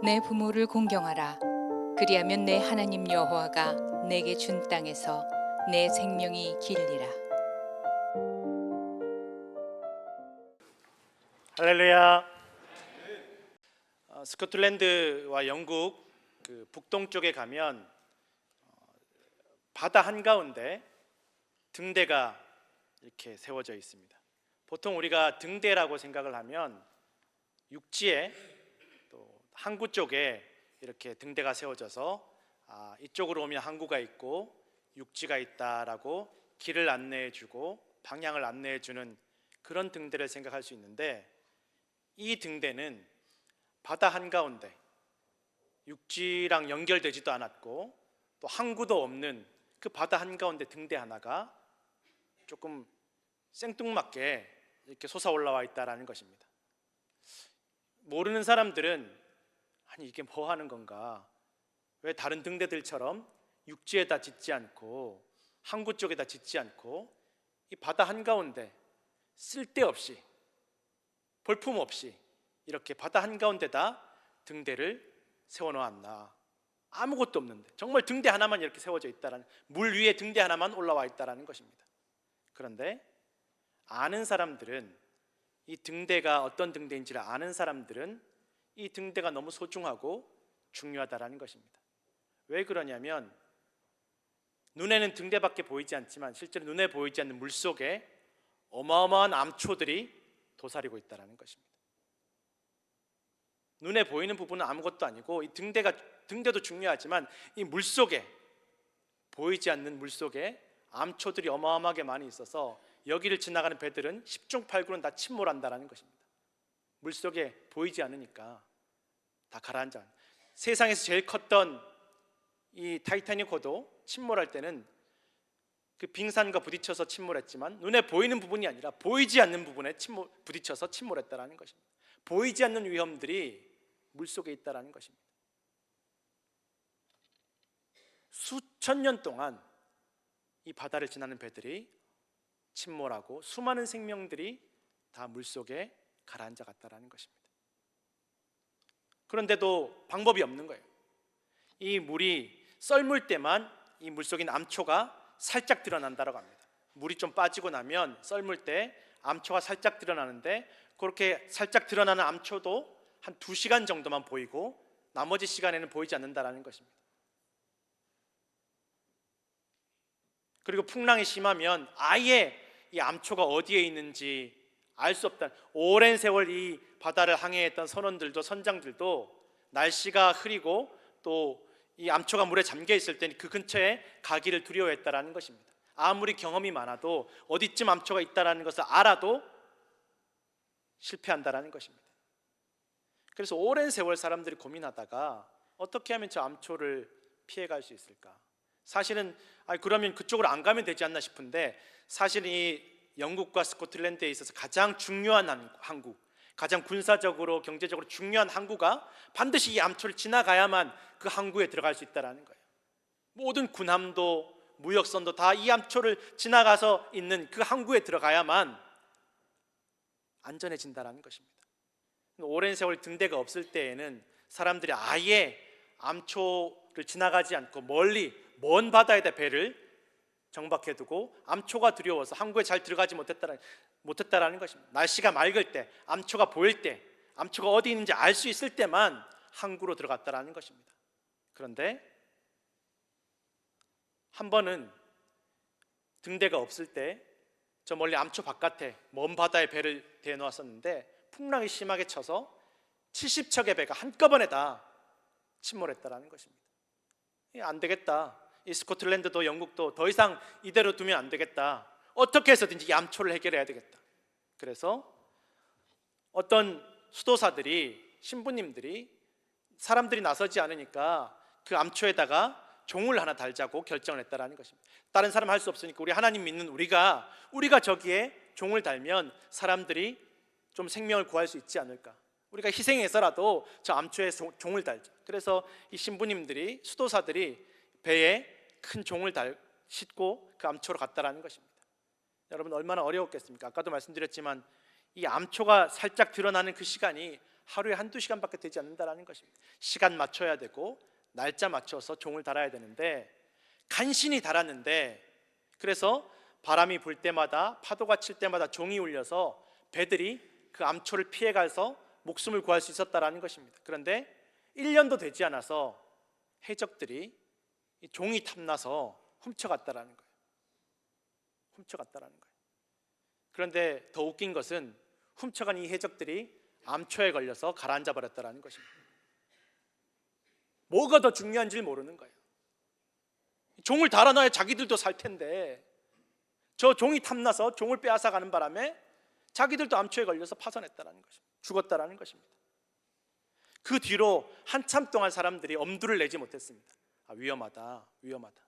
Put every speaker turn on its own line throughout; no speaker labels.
내 부모를 공경하라. 그리하면 내 하나님 여호와가 내게 준 땅에서 내 생명이 길리라.
할렐루야. 스코틀랜드와 영국 그 북동쪽에 가면 바다 한가운데 등대가 이렇게 세워져 있습니다. 보통 우리가 등대라고 생각을 하면 육지에 또 항구 쪽에 이렇게 등대가 세워져서 이쪽으로 오면 항구가 있고 육지가 있다라고 길을 안내해주고 방향을 안내해주는 그런 등대를 생각할 수 있는데, 이 등대는 바다 한가운데 육지랑 연결되지도 않았고 또 항구도 없는 그 바다 한가운데 등대 하나가 조금 생뚱맞게 이렇게 솟아올라와 있다라는 것입니다. 모르는 사람들은 아니 이게 뭐 하는 건가, 왜 다른 등대들처럼 육지에다 짓지 않고 항구 쪽에다 짓지 않고 이 바다 한가운데 쓸데없이 볼품없이 이렇게 바다 한가운데다 등대를 세워놓았나. 아무것도 없는데 정말 등대 하나만 이렇게 세워져 있다라는, 물 위에 등대 하나만 올라와 있다라는 것입니다. 그런데 아는 사람들은, 이 등대가 어떤 등대인지를 아는 사람들은 이 등대가 너무 소중하고 중요하다라는 것입니다. 왜 그러냐면 눈에는 등대밖에 보이지 않지만 실제로 눈에 보이지 않는 물속에 어마어마한 암초들이 도사리고 있다는 것입니다. 눈에 보이는 부분은 아무것도 아니고 이 등대도 중요하지만 이 물속에, 보이지 않는 물속에 암초들이 어마어마하게 많이 있어서 여기를 지나가는 배들은 10중 8구는 다 침몰한다는 것입니다. 물속에 보이지 않으니까 다 가라앉아. 세상에서 제일 컸던 이 타이타닉호도 침몰할 때는 그 빙산과 부딪혀서 침몰했지만 눈에 보이는 부분이 아니라 보이지 않는 부분에 부딪혀서 침몰했다는 것입니다. 보이지 않는 위험들이 물속에 있다는 것입니다. 수천 년 동안 이 바다를 지나는 배들이 침몰하고 수많은 생명들이 다 물속에 가라앉아 갔다는 것입니다. 그런데도 방법이 없는 거예요. 이 물이 썰물 때만 이 물속에 있는 암초가 살짝 드러난다고 합니다. 물이 좀 빠지고 나면 썰물 때 암초가 살짝 드러나는데, 그렇게 살짝 드러나는 암초도 한 2시간 정도만 보이고 나머지 시간에는 보이지 않는다는 것입니다. 그리고 풍랑이 심하면 아예 이 암초가 어디에 있는지 알 수 없다. 오랜 세월 이 바다를 항해했던 선원들도, 선장들도 날씨가 흐리고 또 이 암초가 물에 잠겨 있을 때 그 근처에 가기를 두려워했다는 것입니다. 아무리 경험이 많아도 어디쯤 암초가 있다는 것을 알아도 실패한다는 것입니다. 그래서 오랜 세월 사람들이 고민하다가 어떻게 하면 저 암초를 피해갈 수 있을까? 사실은 그러면 그쪽으로 안 가면 되지 않나 싶은데, 사실 이 영국과 스코틀랜드에 있어서 가장 중요한 항구, 가장 군사적으로 경제적으로 중요한 항구가 반드시 이 암초를 지나가야만 그 항구에 들어갈 수 있다는 거예요. 모든 군함도 무역선도 다 이 암초를 지나가서 있는 그 항구에 들어가야만 안전해진다는 것입니다. 오랜 세월 등대가 없을 때에는 사람들이 아예 암초를 지나가지 않고 멀리 먼 바다에다 배를 정박해두고 암초가 두려워서 항구에 잘 들어가지 못했다라는 것입니다. 날씨가 맑을 때, 암초가 보일 때, 암초가 어디 있는지 알 수 있을 때만 항구로 들어갔다라는 것입니다. 그런데 한 번은 등대가 없을 때 저 멀리 암초 바깥에 먼 바다에 배를 대놓았었는데 풍랑이 심하게 쳐서 70척의 배가 한꺼번에 다 침몰했다라는 것입니다. 안 되겠다, 이 스코틀랜드도 영국도 더 이상 이대로 두면 안 되겠다, 어떻게 해서든지 이 암초를 해결해야 되겠다. 그래서 어떤 수도사들이, 신부님들이 사람들이 나서지 않으니까 그 암초에다가 종을 하나 달자고 결정을 했다라는 것입니다. 다른 사람 할 수 없으니까 우리 하나님 믿는 우리가 저기에 종을 달면 사람들이 좀 생명을 구할 수 있지 않을까, 우리가 희생해서라도 저 암초에 종을 달자. 그래서 이 신부님들이, 수도사들이 배에 큰 종을 싣고 그 암초로 갔다라는 것입니다. 여러분 얼마나 어려웠겠습니까? 아까도 말씀드렸지만 이 암초가 살짝 드러나는 그 시간이 하루에 한두 시간밖에 되지 않는다라는 것입니다. 시간 맞춰야 되고 날짜 맞춰서 종을 달아야 되는데 간신히 달았는데, 그래서 바람이 불 때마다 파도가 칠 때마다 종이 울려서 배들이 그 암초를 피해가서 목숨을 구할 수 있었다라는 것입니다. 그런데 1년도 되지 않아서 해적들이 이 종이 탐나서 훔쳐갔다라는 거예요. 훔쳐갔다라는 거예요. 그런데 더 웃긴 것은 훔쳐간 이 해적들이 암초에 걸려서 가라앉아 버렸다라는 것입니다. 뭐가 더 중요한지 모르는 거예요. 종을 달아놔야 자기들도 살 텐데 저 종이 탐나서 종을 빼앗아가는 바람에 자기들도 암초에 걸려서 파손했다라는 것입니다. 죽었다라는 것입니다. 그 뒤로 한참 동안 사람들이 엄두를 내지 못했습니다. 위험하다, 위험하다.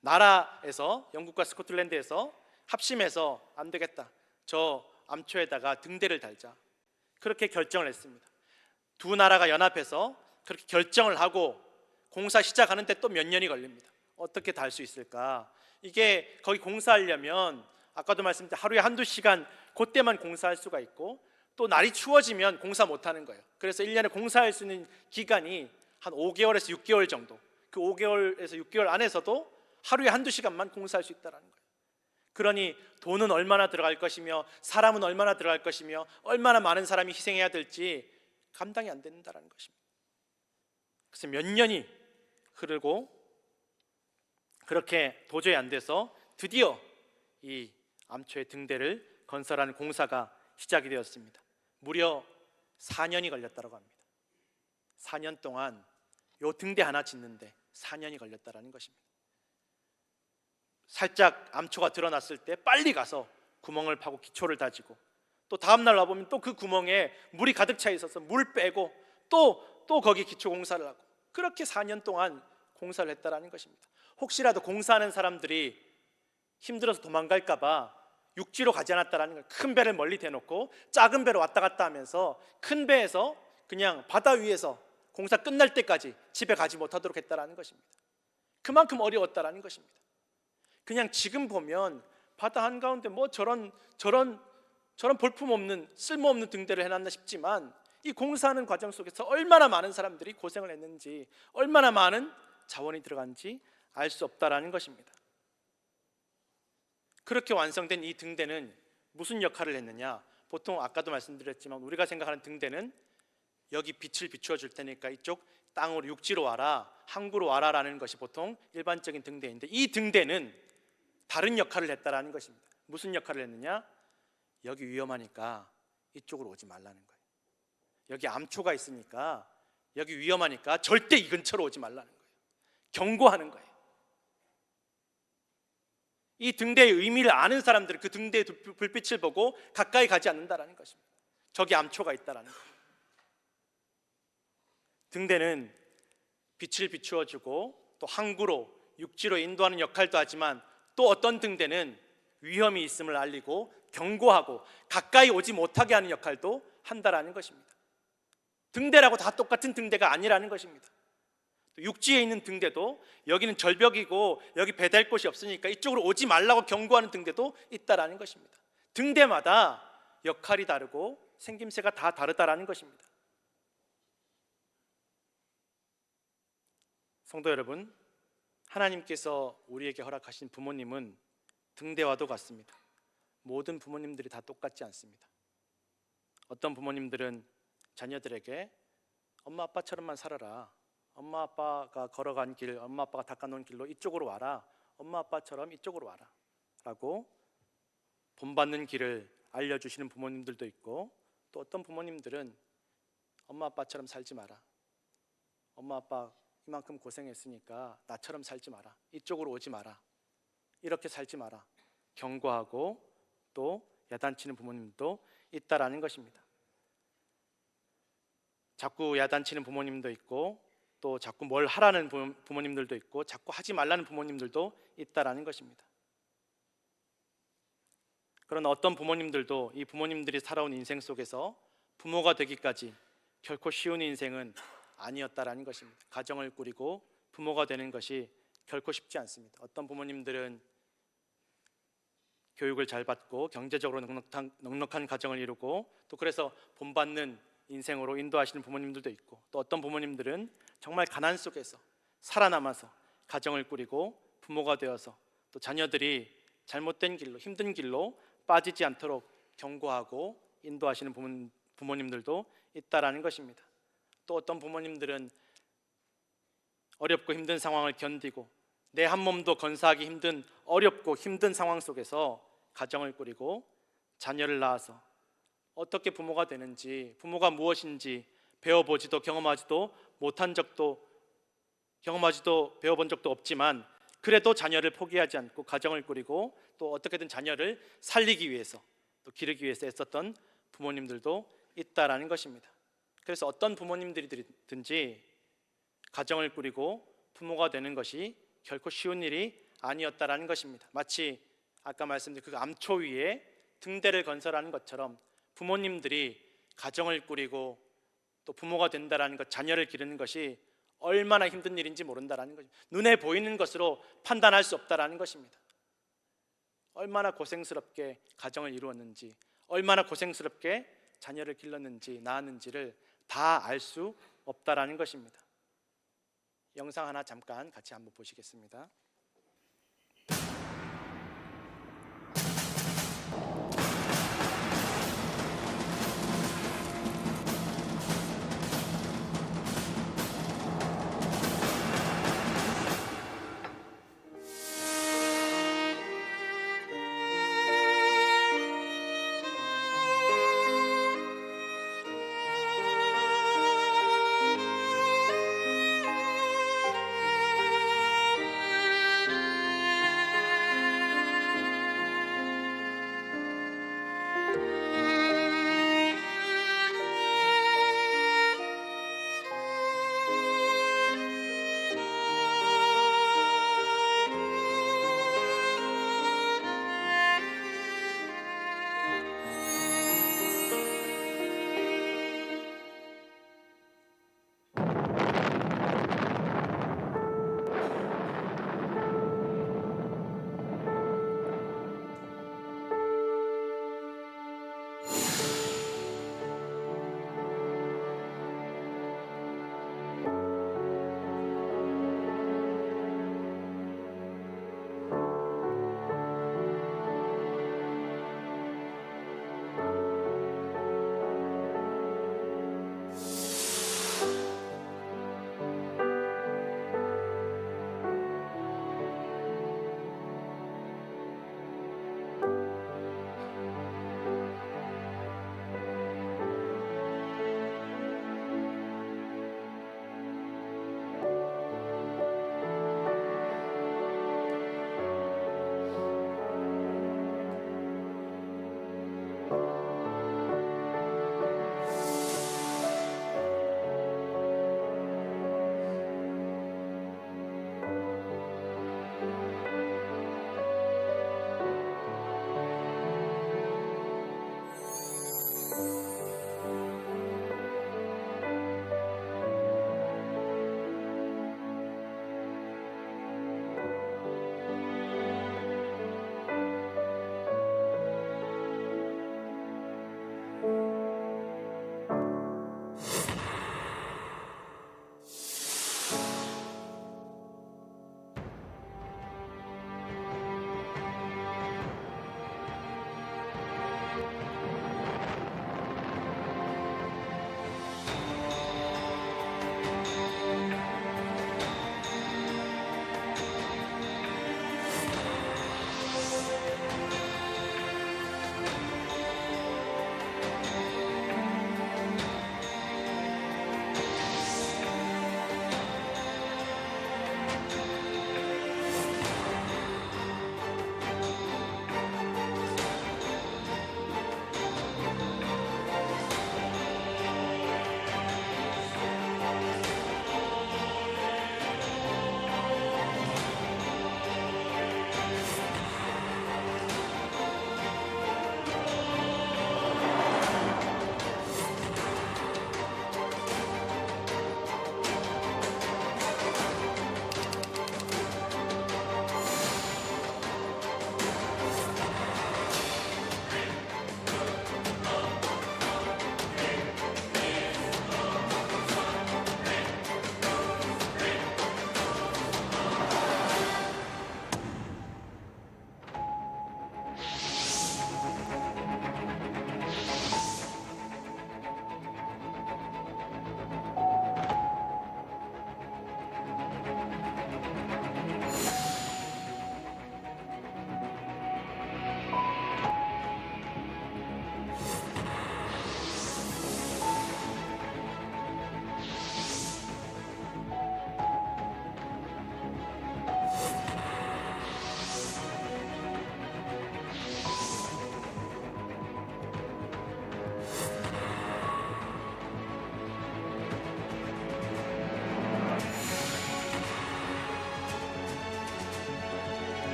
나라에서, 영국과 스코틀랜드에서 합심해서 안 되겠다, 저 암초에다가 등대를 달자, 그렇게 결정을 했습니다. 두 나라가 연합해서 그렇게 결정을 하고 공사 시작하는데 또 몇 년이 걸립니다. 어떻게 달 수 있을까? 이게 거기 공사하려면 아까도 말씀드린 하루에 한두 시간 그때만 공사할 수가 있고, 또 날이 추워지면 공사 못하는 거예요. 그래서 1년에 공사할 수 있는 기간이 한 5개월에서 6개월 정도, 그 5개월에서 6개월 안에서도 하루에 한두 시간만 공사할 수 있다는 거예요. 그러니 돈은 얼마나 들어갈 것이며 사람은 얼마나 들어갈 것이며 얼마나 많은 사람이 희생해야 될지 감당이 안 된다는 것입니다. 그래서 몇 년이 흐르고 그렇게 도저히 안 돼서 드디어 이 암초의 등대를 건설하는 공사가 시작이 되었습니다. 무려 4년이 걸렸다고 합니다. 4년 동안 요 등대 하나 짓는데 4년이 걸렸다는 것입니다. 살짝 암초가 드러났을 때 빨리 가서 구멍을 파고 기초를 다지고, 또 다음날 와보면 또 그 구멍에 물이 가득 차 있어서 물 빼고 또 거기 기초 공사를 하고, 그렇게 4년 동안 공사를 했다는 것입니다. 혹시라도 공사하는 사람들이 힘들어서 도망갈까 봐 육지로 가지 않았다는 거예요. 큰 배를 멀리 대놓고 작은 배로 왔다 갔다 하면서 큰 배에서 그냥 바다 위에서 공사 끝날 때까지 집에 가지 못하도록 했다는 것입니다. 그만큼 어려웠다는 것입니다. 그냥 지금 보면 바다 한가운데 뭐 저런 볼품없는 쓸모없는 등대를 해놨나 싶지만, 이 공사하는 과정 속에서 얼마나 많은 사람들이 고생을 했는지, 얼마나 많은 자원이 들어간지 알 수 없다라는 것입니다. 그렇게 완성된 이 등대는 무슨 역할을 했느냐? 보통 아까도 말씀드렸지만 우리가 생각하는 등대는 여기 빛을 비추어 줄 테니까 이쪽 땅으로, 육지로 와라, 항구로 와라라는 것이 보통 일반적인 등대인데, 이 등대는 다른 역할을 했다라는 것입니다. 무슨 역할을 했느냐? 여기 위험하니까 이쪽으로 오지 말라는 거예요. 여기 암초가 있으니까, 여기 위험하니까 절대 이 근처로 오지 말라는 거예요. 경고하는 거예요. 이 등대의 의미를 아는 사람들은 그 등대의 불빛을 보고 가까이 가지 않는다라는 것입니다. 저기 암초가 있다라는 거예요. 등대는 빛을 비추어주고 또 항구로, 육지로 인도하는 역할도 하지만, 또 어떤 등대는 위험이 있음을 알리고 경고하고 가까이 오지 못하게 하는 역할도 한다라는 것입니다. 등대라고 다 똑같은 등대가 아니라는 것입니다. 육지에 있는 등대도 여기는 절벽이고 여기 배달 곳이 없으니까 이쪽으로 오지 말라고 경고하는 등대도 있다라는 것입니다. 등대마다 역할이 다르고 생김새가 다 다르다라는 것입니다. 성도 여러분, 하나님께서 우리에게 허락하신 부모님은 등대와도 같습니다. 모든 부모님들이 다 똑같지 않습니다. 어떤 부모님들은 자녀들에게 엄마 아빠처럼만 살아라, 엄마 아빠가 걸어간 길, 엄마 아빠가 닦아놓은 길로 이쪽으로 와라, 엄마 아빠처럼 이쪽으로 와라 라고 본받는 길을 알려주시는 부모님들도 있고, 또 어떤 부모님들은 엄마 아빠처럼 살지 마라, 엄마 아빠 이만큼 고생했으니까 나처럼 살지 마라, 이쪽으로 오지 마라, 이렇게 살지 마라 경고하고 또 야단치는 부모님도 있다라는 것입니다. 자꾸 야단치는 부모님도 있고, 또 자꾸 뭘 하라는 부모님들도 있고, 자꾸 하지 말라는 부모님들도 있다라는 것입니다. 그러나 어떤 부모님들도 이 부모님들이 살아온 인생 속에서 부모가 되기까지 결코 쉬운 인생은 아니었다라는 것입니다. 가정을 꾸리고 부모가 되는 것이 결코 쉽지 않습니다. 어떤 부모님들은 교육을 잘 받고 경제적으로 넉넉한 가정을 이루고, 또 그래서 본받는 인생으로 인도하시는 부모님들도 있고, 또 어떤 부모님들은 정말 가난 속에서 살아남아서 가정을 꾸리고 부모가 되어서 또 자녀들이 잘못된 길로, 힘든 길로 빠지지 않도록 경고하고 인도하시는 부모님들도 있다라는 것입니다. 또 어떤 부모님들은 어렵고 힘든 상황을 견디고 내 한 몸도 건사하기 힘든 어렵고 힘든 상황 속에서 가정을 꾸리고 자녀를 낳아서 어떻게 부모가 되는지, 부모가 무엇인지 배워보지도 경험하지도 못한 적도, 배워본 적도 없지만 그래도 자녀를 포기하지 않고 가정을 꾸리고 또 어떻게든 자녀를 살리기 위해서, 또 기르기 위해서 애썼던 부모님들도 있다라는 것입니다. 그래서 어떤 부모님들이든지 가정을 꾸리고 부모가 되는 것이 결코 쉬운 일이 아니었다라는 것입니다. 마치 아까 말씀드린 그 암초 위에 등대를 건설하는 것처럼 부모님들이 가정을 꾸리고 또 부모가 된다라는 것, 자녀를 기르는 것이 얼마나 힘든 일인지 모른다라는 것입니다. 눈에 보이는 것으로 판단할 수 없다라는 것입니다. 얼마나 고생스럽게 가정을 이루었는지, 얼마나 고생스럽게 자녀를 길렀는지 낳았는지를 다 알 수 없다라는 것입니다. 영상 하나 잠깐 같이 한번 보시겠습니다.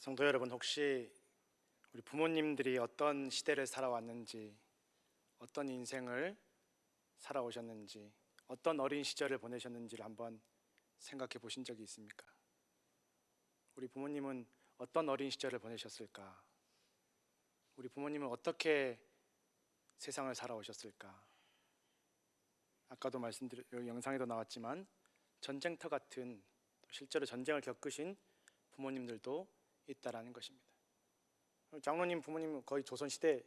성도 여러분, 혹시 우리 부모님들이 어떤 시대를 살아왔는지, 어떤 인생을 살아오셨는지, 어떤 어린 시절을 보내셨는지를 한번 생각해 보신 적이 있습니까? 우리 부모님은 어떤 어린 시절을 보내셨을까? 우리 부모님은 어떻게 세상을 살아오셨을까? 아까도 영상에도 나왔지만 전쟁터 같은, 실제로 전쟁을 겪으신 부모님들도 있다라는 것입니다. 장로님 부모님은 거의 조선시대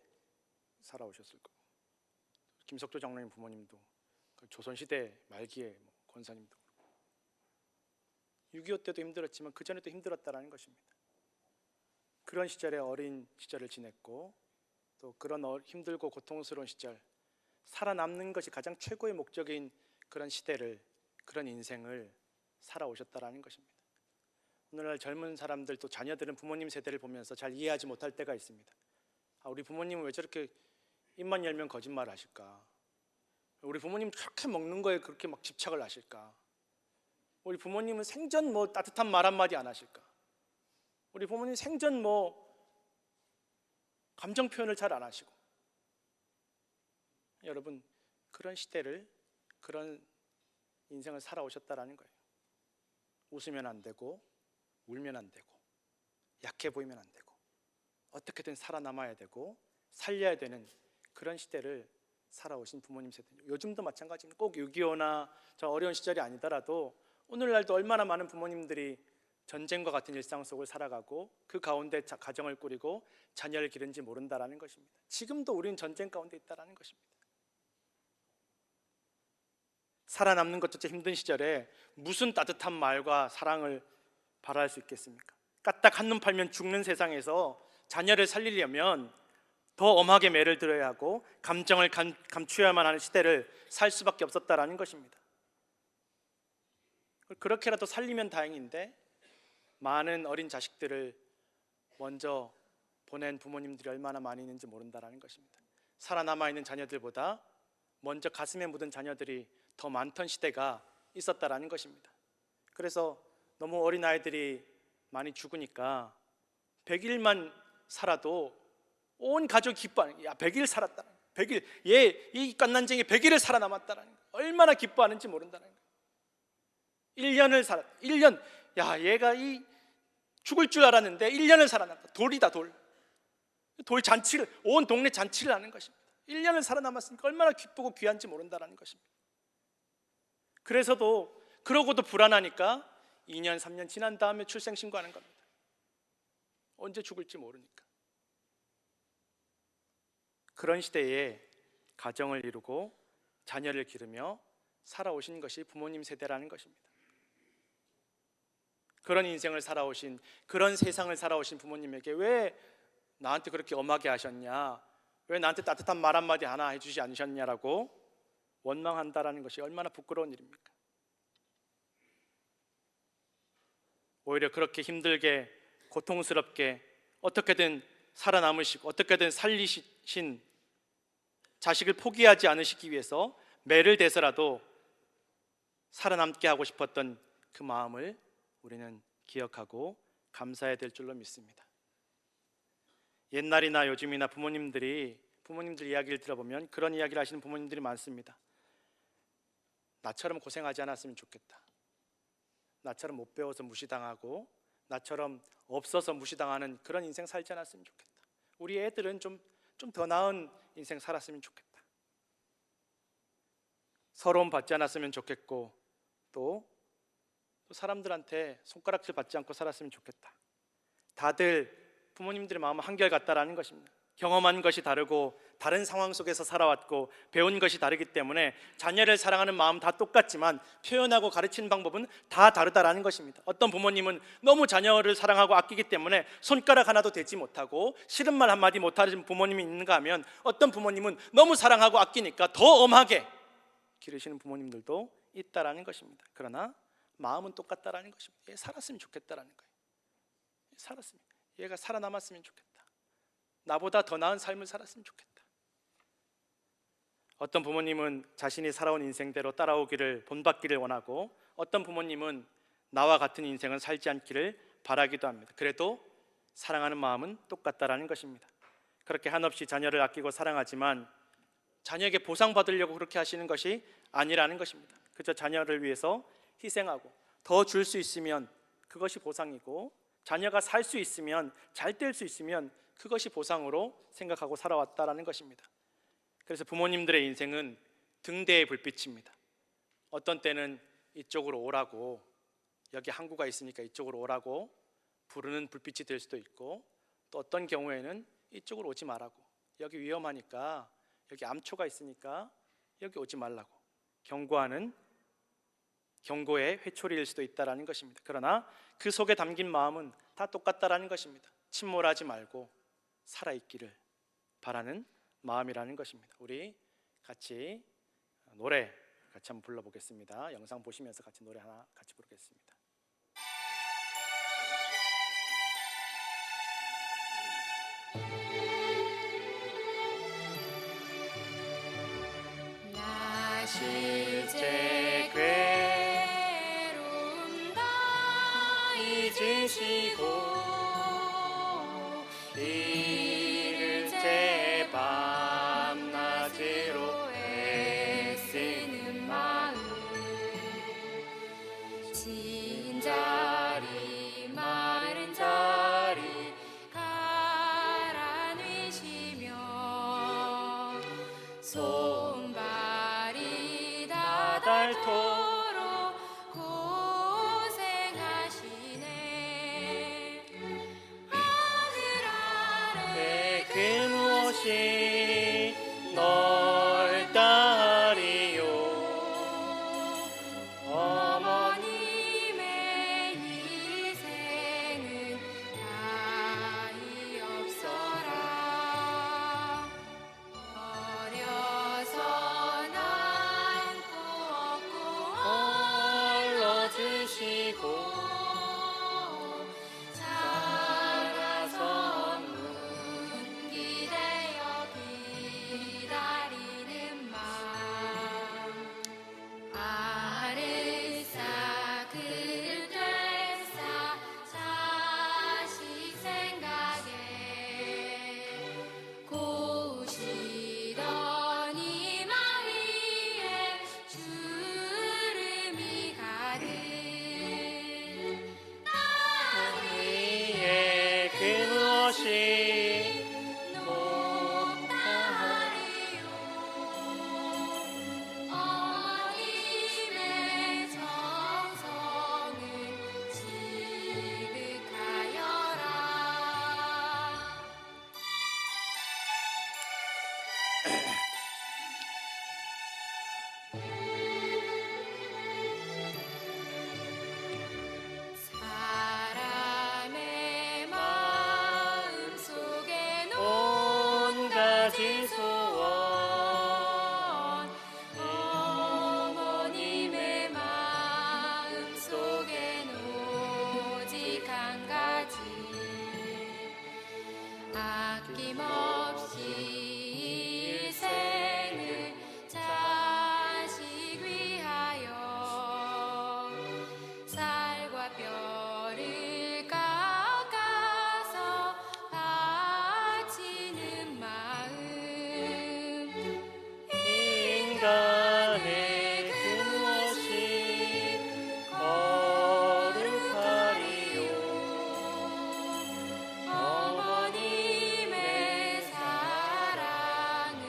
살아오셨을 거고, 김석조 장로님 부모님도 조선시대 말기에 권사님도 6.25 때도 힘들었지만 그 전에도 힘들었다라는 것입니다. 그런 시절에 어린 시절을 지냈고, 또 그런 힘들고 고통스러운 시절, 살아남는 것이 가장 최고의 목적인 그런 시대를, 그런 인생을 살아오셨다라는 것입니다. 오늘날 젊은 사람들, 또 자녀들은 부모님 세대를 보면서 잘 이해하지 못할 때가 있습니다. 우리 부모님은 왜 저렇게 입만 열면 거짓말 하실까? 우리 부모님 그렇게 먹는 거에 그렇게 막 집착을 하실까? 우리 부모님은 생전 따뜻한 말 한마디 안 하실까? 우리 부모님 생전 감정 표현을 잘 안 하시고. 여러분, 그런 시대를, 그런 인생을 살아오셨다라는 거예요. 웃으면 안 되고, 울면 안 되고, 약해 보이면 안 되고, 어떻게든 살아남아야 되고 살려야 되는 그런 시대를 살아오신 부모님 세대. 요즘도 마찬가지입니다. 꼭 6.25나 저 어려운 시절이 아니더라도 오늘날도 얼마나 많은 부모님들이 전쟁과 같은 일상 속을 살아가고 그 가운데 가정을 꾸리고 자녀를 기른지 모른다라는 것입니다. 지금도 우리는 전쟁 가운데 있다라는 것입니다. 살아남는 것조차 힘든 시절에 무슨 따뜻한 말과 사랑을 바랄 수 있겠습니까? 까딱 한눈 팔면 죽는 세상에서 자녀를 살리려면 더 엄하게 매를 들어야 하고 감정을 감추어야만 하는 시대를 살 수밖에 없었다라는 것입니다. 그렇게라도 살리면 다행인데, 많은 어린 자식들을 먼저 보낸 부모님들이 얼마나 많이 있는지 모른다라는 것입니다. 살아남아 있는 자녀들보다 먼저 가슴에 묻은 자녀들이 더 많던 시대가 있었다라는 것입니다. 그래서 너무 어린 아이들이 많이 죽으니까 100일만 살아도 온 가족이 기뻐하는, 야 100일 살았다, 100일, 이 갓난쟁이 100일을 살아남았다라는 거예요. 얼마나 기뻐하는지 모른다는 거예요. 1년을 살았, 1년, 야 얘가 죽을 줄 알았는데 1년을 살아남았다. 돌이다, 돌 잔치를, 온 동네 잔치를 하는 것입니다. 1년을 살아남았으니까 얼마나 기쁘고 귀한지 모른다는 것입니다. 그러고도 불안하니까 2년 3년 지난 다음에 출생신고하는 겁니다. 언제 죽을지 모르니까. 그런 시대에 가정을 이루고 자녀를 기르며 살아오신 것이 부모님 세대라는 것입니다. 그런 인생을 살아오신, 그런 세상을 살아오신 부모님에게 왜 나한테 그렇게 엄하게 하셨냐, 왜 나한테 따뜻한 말 한마디 하나 해주지 않으셨냐라고 원망한다라는 것이 얼마나 부끄러운 일입니까? 오히려 그렇게 힘들게 고통스럽게 어떻게든 살아남으시고 어떻게든 살리신 자식을 포기하지 않으시기 위해서 매를 대서라도 살아남게 하고 싶었던 그 마음을 우리는 기억하고 감사해야 될 줄로 믿습니다. 옛날이나 요즘이나 부모님들 이야기를 들어보면 그런 이야기를 하시는 부모님들이 많습니다. 나처럼 고생하지 않았으면 좋겠다. 나처럼 못 배워서 무시당하고 나처럼 없어서 무시당하는 그런 인생 살지 않았으면 좋겠다. 우리 애들은 좀 더 나은 인생 살았으면 좋겠다. 서러움 받지 않았으면 좋겠고, 또 사람들한테 손가락질 받지 않고 살았으면 좋겠다. 다들 부모님들의 마음은 한결같다라는 것입니다. 경험한 것이 다르고 다른 상황 속에서 살아왔고 배운 것이 다르기 때문에 자녀를 사랑하는 마음 다 똑같지만 표현하고 가르치는 방법은 다 다르다라는 것입니다. 어떤 부모님은 너무 자녀를 사랑하고 아끼기 때문에 손가락 하나도 대지 못하고 싫은 말 한마디 못하는 부모님이 있는가 하면, 어떤 부모님은 너무 사랑하고 아끼니까 더 엄하게 기르시는 부모님들도 있다라는 것입니다. 그러나 마음은 똑같다라는 것입니다. 얘 살았으면 좋겠다라는 거예요. 얘가 살아남았으면 좋겠다. 나보다 더 나은 삶을 살았으면 좋겠다. 어떤 부모님은 자신이 살아온 인생대로 따라오기를, 본받기를 원하고, 어떤 부모님은 나와 같은 인생을 살지 않기를 바라기도 합니다. 그래도 사랑하는 마음은 똑같다라는 것입니다. 그렇게 한없이 자녀를 아끼고 사랑하지만 자녀에게 보상받으려고 그렇게 하시는 것이 아니라는 것입니다. 그저 자녀를 위해서 희생하고 더 줄 수 있으면 그것이 보상이고, 자녀가 살 수 있으면, 잘 될 수 있으면 그것이 보상으로 생각하고 살아왔다라는 것입니다. 그래서 부모님들의 인생은 등대의 불빛입니다. 어떤 때는 이쪽으로 오라고, 여기 항구가 있으니까 이쪽으로 오라고 부르는 불빛이 될 수도 있고, 또 어떤 경우에는 이쪽으로 오지 말라고, 여기 위험하니까, 여기 암초가 있으니까 여기 오지 말라고 경고하는 경고의 회초리일 수도 있다라는 것입니다. 그러나 그 속에 담긴 마음은 다 똑같다라는 것입니다. 침몰하지 말고 살아있기를 바라는 마음이라는 것입니다. 우리 같이 노래 같이 한번 불러보겠습니다. 영상 보시면서 같이 노래 하나 같이 부르겠습니다.
나
실제
괴로움 다
잊으시고 일제 밤낮으로
애쓰는 마음, 진자리 마른 자리 가라앉으시며 손발이 닳도록 고생하시네. 하늘 아래
그 무엇이 널 따리요.
어머님의 희생은 다히 없어라. 어려서 남고 없고
홀로 주시고
자라서 문기되어 기다리는 마음, 아르사 그들사 자식 생각에 고시던 이마 위에 주름이 가득, 땅
위에 그 무엇이
높다리요. 어머님의 정성은 지극하여라. 사람의 마음 속에
온 가지
소원, 어머님의 마음 속엔 오직 한 가지, 아낌없이 일생을 자식 위하여 쌀과 뼈를 깎아서 바치는 마음,
인간의 그 무엇이 거룩하리요.
어머님의 사랑은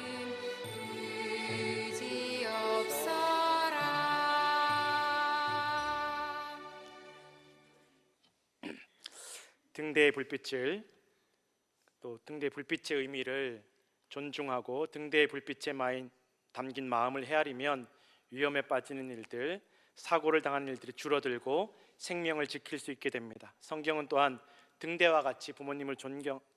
그지없어라.
등대의 불빛을, 또 등대의 불빛의 의미를 존중하고 등대의 불빛에 담긴 마음을 헤아리면 위험에 빠지는 일들, 사고를 당하는 일들이 줄어들고 생명을 지킬 수 있게 됩니다. 성경은 또한 등대와 같이 부모님을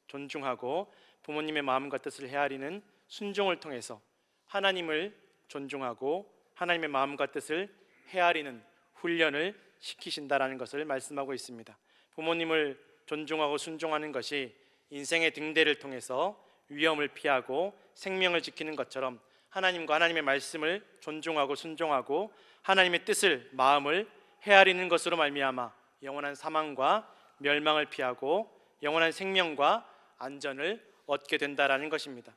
존중하고 부모님의 마음과 뜻을 헤아리는 순종을 통해서 하나님을 존중하고 하나님의 마음과 뜻을 헤아리는 훈련을 시키신다라는 것을 말씀하고 있습니다. 부모님을 존중하고 순종하는 것이 인생의 등대를 통해서 위험을 피하고 생명을 지키는 것처럼 하나님과 하나님의 말씀을 존중하고 순종하고 하나님의 뜻을, 마음을 헤아리는 것으로 말미암아 영원한 사망과 멸망을 피하고 영원한 생명과 안전을 얻게 된다라는 것입니다.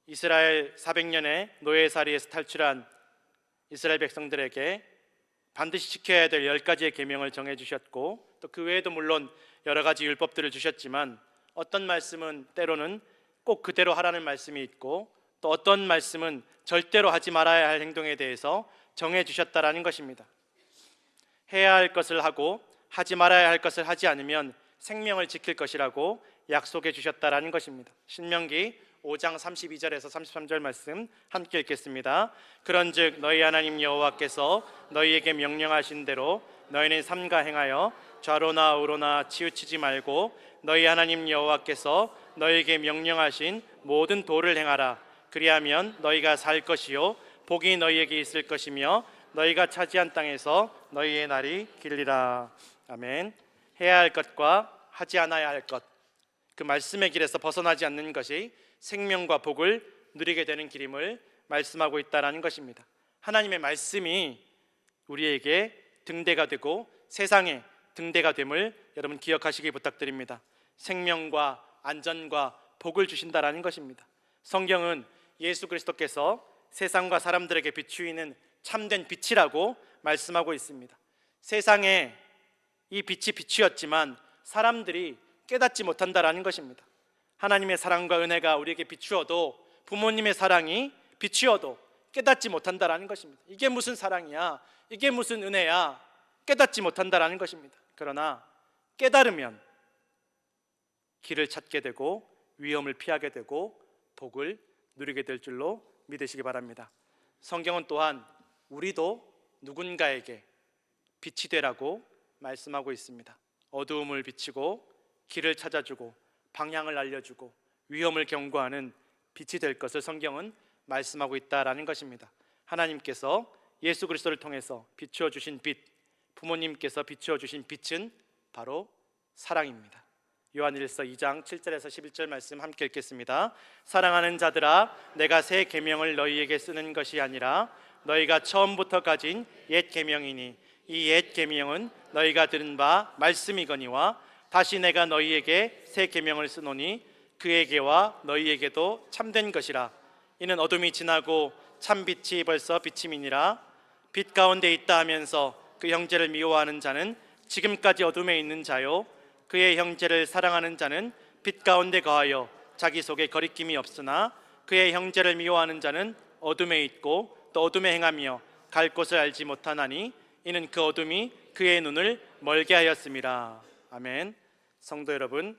이스라엘 400년의 노예살이에서 탈출한 이스라엘 백성들에게 반드시 지켜야 될 10가지의 계명을 정해 주셨고, 또 그 외에도 물론 여러 가지 율법들을 주셨지만 어떤 말씀은 때로는 꼭 그대로 하라는 말씀이 있고, 또 어떤 말씀은 절대로 하지 말아야 할 행동에 대해서 정해 주셨다라는 것입니다. 해야 할 것을 하고 하지 말아야 할 것을 하지 않으면 생명을 지킬 것이라고 약속해 주셨다라는 것입니다. 신명기 5장 32절에서 33절 말씀 함께 읽겠습니다. 그런즉 너희 하나님 여호와께서 너희에게 명령하신 대로 너희는 삼가 행하여 좌로나 우로나 치우치지 말고 너희 하나님 여호와께서 너희에게 명령하신 모든 도를 행하라. 그리하면 너희가 살 것이요 복이 너희에게 있을 것이며 너희가 차지한 땅에서 너희의 날이 길리라. 아멘. 해야 할 것과 하지 않아야 할 것, 그 말씀의 길에서 벗어나지 않는 것이 생명과 복을 누리게 되는 길임을 말씀하고 있다라는 것입니다. 하나님의 말씀이 우리에게 등대가 되고 세상의 등대가 됨을 여러분 기억하시기 부탁드립니다. 생명과 안전과 복을 주신다라는 것입니다. 성경은 예수 그리스도께서 세상과 사람들에게 비추이는 참된 빛이라고 말씀하고 있습니다. 세상에 이 빛이 비추었지만 사람들이 깨닫지 못한다라는 것입니다. 하나님의 사랑과 은혜가 우리에게 비추어도, 부모님의 사랑이 비추어도 깨닫지 못한다라는 것입니다. 이게 무슨 사랑이야? 이게 무슨 은혜야? 깨닫지 못한다라는 것입니다. 그러나 깨달으면 길을 찾게 되고 위험을 피하게 되고 복을 누리게 될 줄로 믿으시기 바랍니다. 성경은 또한 우리도 누군가에게 빛이 되라고 말씀하고 있습니다. 어두움을 비치고 길을 찾아주고 방향을 알려주고 위험을 경고하는 빛이 될 것을 성경은 말씀하고 있다라는 것입니다. 하나님께서 예수 그리스도를 통해서 비추어 주신 빛, 부모님께서 비추어 주신 빛은 바로 사랑입니다. 요한일서 2장 7절에서 11절 말씀 함께 읽겠습니다. 사랑하는 자들아, 내가 새 계명을 너희에게 쓰는 것이 아니라 너희가 처음부터 가진 옛 계명이니 이 옛 계명은 너희가 들은 바 말씀이거니와 다시 내가 너희에게 새 계명을 쓰노니 그에게와 너희에게도 참된 것이라. 이는 어둠이 지나고 참 빛이 벌써 비침이니라. 빛 가운데 있다 하면서 그 형제를 미워하는 자는 지금까지 어둠에 있는 자요, 그의 형제를 사랑하는 자는 빛 가운데 거하여 자기 속에 거리낌이 없으나 그의 형제를 미워하는 자는 어둠에 있고 또 어둠에 행하며 갈 곳을 알지 못하나니 이는 그 어둠이 그의 눈을 멀게 하였음이라. 아멘. 성도 여러분,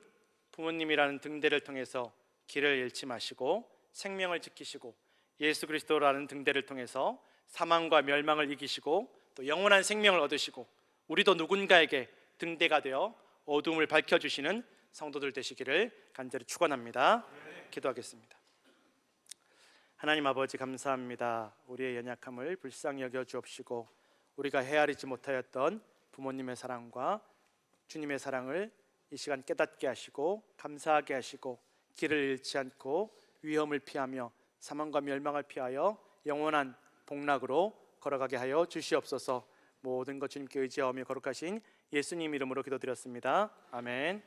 부모님이라는 등대를 통해서 길을 잃지 마시고 생명을 지키시고 예수 그리스도라는 등대를 통해서 사망과 멸망을 이기시고 또 영원한 생명을 얻으시고 우리도 누군가에게 등대가 되어 어둠을 밝혀주시는 성도들 되시기를 간절히 축원합니다. 기도하겠습니다. 하나님 아버지, 감사합니다. 우리의 연약함을 불쌍히 여겨 주옵시고 우리가 헤아리지 못하였던 부모님의 사랑과 주님의 사랑을 이 시간 깨닫게 하시고 감사하게 하시고 길을 잃지 않고 위험을 피하며 사망과 멸망을 피하여 영원한 복락으로 걸어가게 하여 주시옵소서. 모든 것 주님께 의지하며 거룩하신 예수님 이름으로 기도드렸습니다. 아멘.